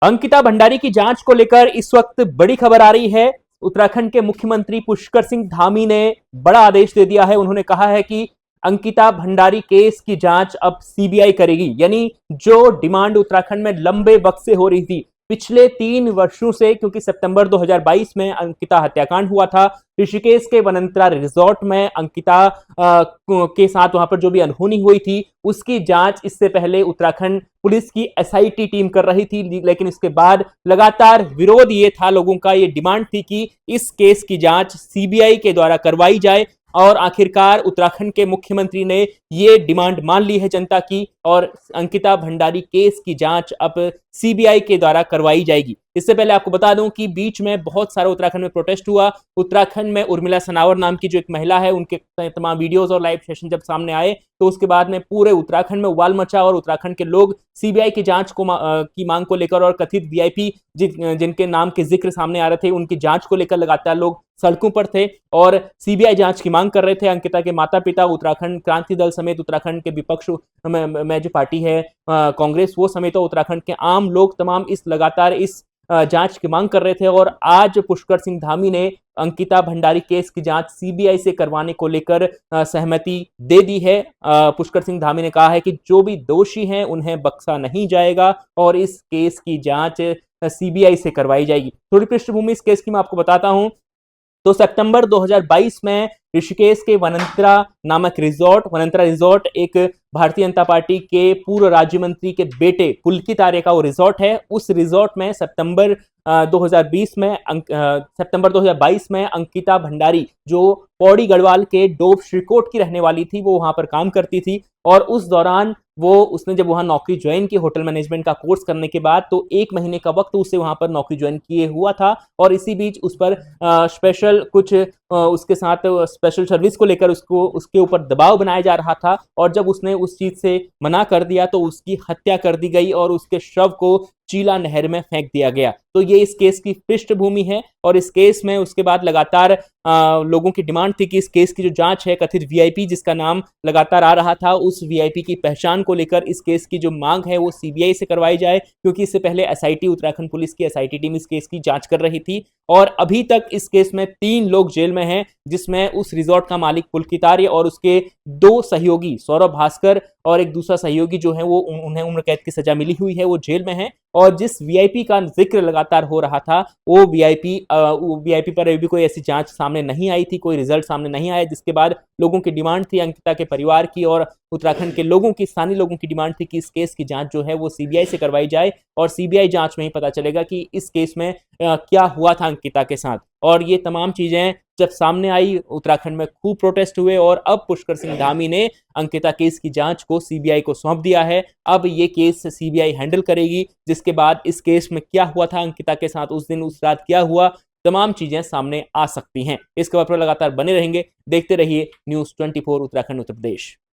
अंकिता भंडारी की जांच को लेकर इस वक्त बड़ी खबर आ रही है। उत्तराखंड के मुख्यमंत्री पुष्कर सिंह धामी ने बड़ा आदेश दे दिया है। उन्होंने कहा है कि अंकिता भंडारी केस की जांच अब सीबीआई करेगी। यानी जो डिमांड उत्तराखंड में लंबे वक्त से हो रही थी, पिछले 3 वर्षों से, क्योंकि सितंबर 2022 में अंकिता हत्याकांड हुआ था, ऋषिकेश के वनंतरा रिजॉर्ट में अंकिता के साथ वहां पर जो भी अनहोनी हुई थी, उसकी जांच इससे पहले उत्तराखंड पुलिस की एसआईटी टीम कर रही थी। लेकिन इसके बाद लगातार विरोध ये था, लोगों का ये डिमांड थी कि इस केस की जांच सीबीआई के द्वारा करवाई जाए। और आखिरकार उत्तराखंड के मुख्यमंत्री ने ये डिमांड मान ली है जनता की, और अंकिता भंडारी केस की जांच अब सीबीआई के द्वारा करवाई जाएगी। इससे पहले आपको बता दूं कि बीच में बहुत सारा उत्तराखंड में प्रोटेस्ट हुआ। उत्तराखंड में उर्मिला सनावर नाम की जो एक महिला है, उनके तमाम वीडियोस और लाइव सेशन जब सामने आए, तो उसके बाद में पूरे उत्तराखंड में उबाल मचा और उत्तराखंड के लोग सीबीआई की जांच की मांग को लेकर और कथित वीआईपी जिनके नाम के जिक्र सामने आ रहे थे, उनकी जांच को लेकर लगातार लोग सड़कों पर थे और सीबीआई जांच की मांग कर रहे थे। अंकिता के माता पिता, उत्तराखंड क्रांति दल समेत उत्तराखंड के विपक्ष में जो पार्टी है कांग्रेस, वो समेत उत्तराखंड के आम लोग तमाम इस लगातार इस जांच की मांग कर रहे थे। और आज पुष्कर सिंह धामी ने अंकिता भंडारी केस की जांच सीबीआई से करवाने को लेकर सहमति दे दी है। पुष्कर सिंह धामी ने कहा है कि जो भी दोषी हैं उन्हें बख्शा नहीं जाएगा और इस केस की जांच सीबीआई से करवाई जाएगी। थोड़ी पृष्ठभूमि इस केस की मैं आपको बताता हूं। तो सितंबर 2022 में ऋषिकेश के वनंतरा रिजॉर्ट एक भारतीय जनता पार्टी के पूर्व राज्य मंत्री के बेटे पुलकित आर्य का वो रिजॉर्ट है। उस रिजॉर्ट में सितंबर 2022 में अंकिता भंडारी, जो पौड़ी गढ़वाल के डोब श्रीकोट की रहने वाली थी, वो वहां पर काम करती थी। और उस दौरान उसने जब वहां नौकरी ज्वाइन की होटल मैनेजमेंट का कोर्स करने के बाद, तो 1 महीने का वक्त उसे वहां पर नौकरी ज्वाइन किए हुआ था। और इसी बीच उस पर स्पेशल कुछ उसके साथ स्पेशल सर्विस को लेकर उसके ऊपर दबाव बनाया जा रहा था। और जब उसने उस चीज से मना कर दिया तो उसकी हत्या कर दी गई और उसके शव को चीला नहर में फेंक दिया गया। तो ये इस केस की पृष्ठभूमि है। और इस केस में उसके बाद लगातार लोगों की डिमांड थी कि इस केस की जो जांच है, कथित वीआईपी जिसका नाम लगातार आ रहा था, उस वीआईपी की पहचान को लेकर इस केस की जो मांग है वो सीबीआई से करवाई जाए। क्योंकि इससे पहले एसआईटी, उत्तराखंड पुलिस की एसआईटी टीम इस केस की जांच कर रही थी। और अभी तक इस केस में 3 लोग जेल में हैं, जिसमें उस रिजॉर्ट का मालिक पुलकित आर्य और उसके 2 सहयोगी सौरभ भास्कर और एक दूसरा सहयोगी जो है वो उन्हें उम्र कैद की सजा मिली हुई है, वो जेल में है। और जिस वीआईपी का जिक्र लगातार हो रहा था, वो वीआईपी पर अभी कोई ऐसी जांच सामने नहीं आई थी, कोई रिजल्ट सामने नहीं आया। जिसके बाद लोगों की डिमांड थी, अंकिता के परिवार की और उत्तराखंड के लोगों की, स्थानीय लोगों की डिमांड थी कि इस केस की जांच जो है वो सीबीआई से करवाई जाए। और सीबीआई जांच में ही पता चलेगा कि इस केस में क्या हुआ था अंकिता के साथ। और ये तमाम चीजें जब सामने आई, उत्तराखंड में खूब प्रोटेस्ट हुए और अब पुष्कर सिंह धामी ने अंकिता केस की जांच को सीबीआई को सौंप दिया है। अब ये केस सीबीआई हैंडल करेगी। जिसके बाद इस केस में क्या हुआ था अंकिता के साथ, उस दिन उस रात क्या हुआ, तमाम चीजें सामने आ सकती हैं। इस खबर पर लगातार बने रहेंगे, देखते रहिए न्यूज़ 24 उत्तराखंड उत्तर प्रदेश।